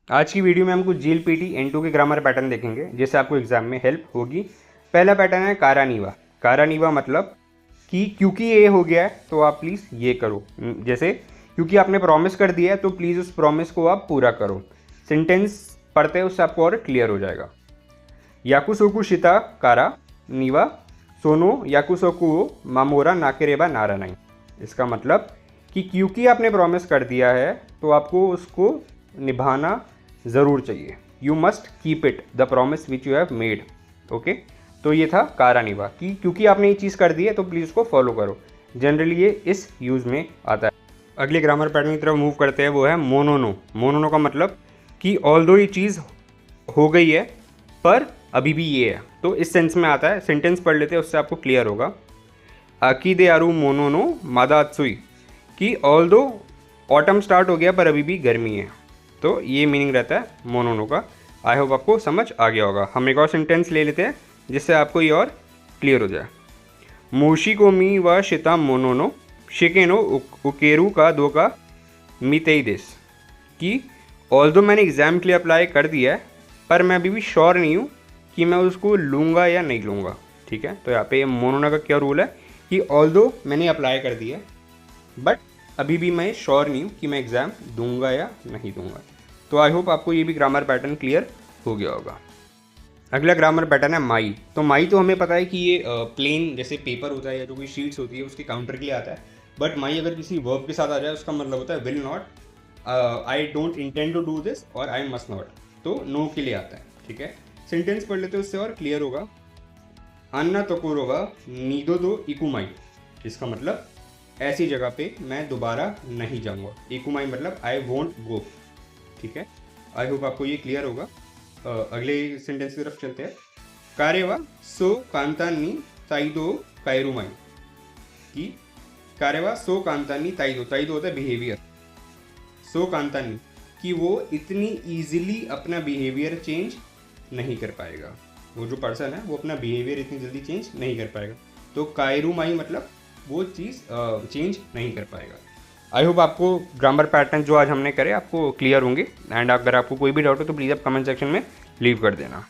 आज की वीडियो में हम कुछ जीएलपीटी N2 के ग्रामर पैटर्न देखेंगे जिससे आपको एग्जाम में हेल्प होगी। पहला पैटर्न है कारानीवा। कारानीवा मतलब कि क्योंकि ये हो गया है तो आप प्लीज़ ये करो। जैसे क्योंकि आपने प्रॉमिस कर दिया है तो प्लीज़ उस प्रॉमिस को आप पूरा करो। सेंटेंस पढ़ते हैं उससे आपको और क्लियर हो जाएगा। याकुसोकु शिता कारा नीवा सोनो याकुसोकु मामोरा नाकेरेबा नारा नहीं। इसका मतलब कि क्योंकि आपने प्रॉमिस कर दिया है तो आपको उसको निभाना ज़रूर चाहिए। You must keep it the promise which you have made. Okay, तो ये था कारानिवा कि क्योंकि आपने ये चीज़ कर दी है तो प्लीज़ उसको फॉलो करो। जनरली ये इस यूज़ में आता है। अगले ग्रामर पैटर्न की तरफ मूव करते हैं, वो है मोनोनो। मोनोनो का मतलब कि ऑल्दो ये चीज़ हो गई है पर अभी भी ये है, तो इस सेंस में आता है। सेंटेंस पढ़ लेते हैं उससे आपको क्लियर होगा। आकी दे आरू मोनोनो मादात्सुई कि ऑल्दो ऑटम स्टार्ट हो गया पर अभी भी गर्मी है, तो ये मीनिंग रहता है मोनोनो का। आई होप आपको समझ आ गया होगा। हम एक और सेंटेंस ले लेते हैं जिससे आपको ये और क्लियर हो जाए। मोशी को मी व शिता मोनोनो शिकेनो उकेरू का दो का मितेई देस कि ऑल्दो मैंने एग्ज़ाम के लिए अप्लाई कर दिया है पर मैं अभी भी श्योर नहीं हूँ कि मैं उसको लूँगा या नहीं लूँगा। ठीक है, तो यहाँ पे मोनोना का क्या रूल है कि ऑल्दो मैंने अप्लाई कर दिया है बट अभी भी मैं श्योर नहीं हूँ कि मैं एग्ज़ाम दूंगा या नहीं दूंगा। तो आई होप आपको ये भी ग्रामर पैटर्न क्लियर हो गया होगा। अगला ग्रामर पैटर्न है माई। तो माई तो हमें पता है कि ये प्लेन जैसे पेपर होता है या जो कोई शीट्स होती है उसके काउंटर के लिए आता है। बट माई अगर किसी वर्ब के साथ आ जाए उसका मतलब होता है will not, I don't intend to do this और आई मस्ट नॉट, तो नो के लिए आता है। ठीक है, सेंटेंस पढ़ लेते हैं उससे और क्लियर होगा। अन्ना तकोरोगा नीदो दो इकुमाई। इसका मतलब ऐसी जगह पे मैं दोबारा नहीं जाऊंगा। इकुमाई मतलब आई वोंट गो। ठीक है, आई होप आपको ये क्लियर होगा। अगले सेंटेंस की तरफ चलते हैं। कारेवा सो कांतानी ताइदो कायरुमाई कि कारेवा सो कांतानी ताइदो, ताइदो होता है बिहेवियर, सो कांतानी कि वो इतनी ईजिली अपना बिहेवियर चेंज नहीं कर पाएगा। वो जो पर्सन है वो अपना बिहेवियर इतनी जल्दी चेंज नहीं कर पाएगा। तो कायरुमाई मतलब वो चीज़ चेंज नहीं कर पाएगा। आई होप आपको ग्रामर पैटर्न जो आज हमने करे आपको क्लियर होंगे। एंड अगर आपको कोई भी डाउट हो तो प्लीज़ आप कमेंट सेक्शन में लीव कर देना।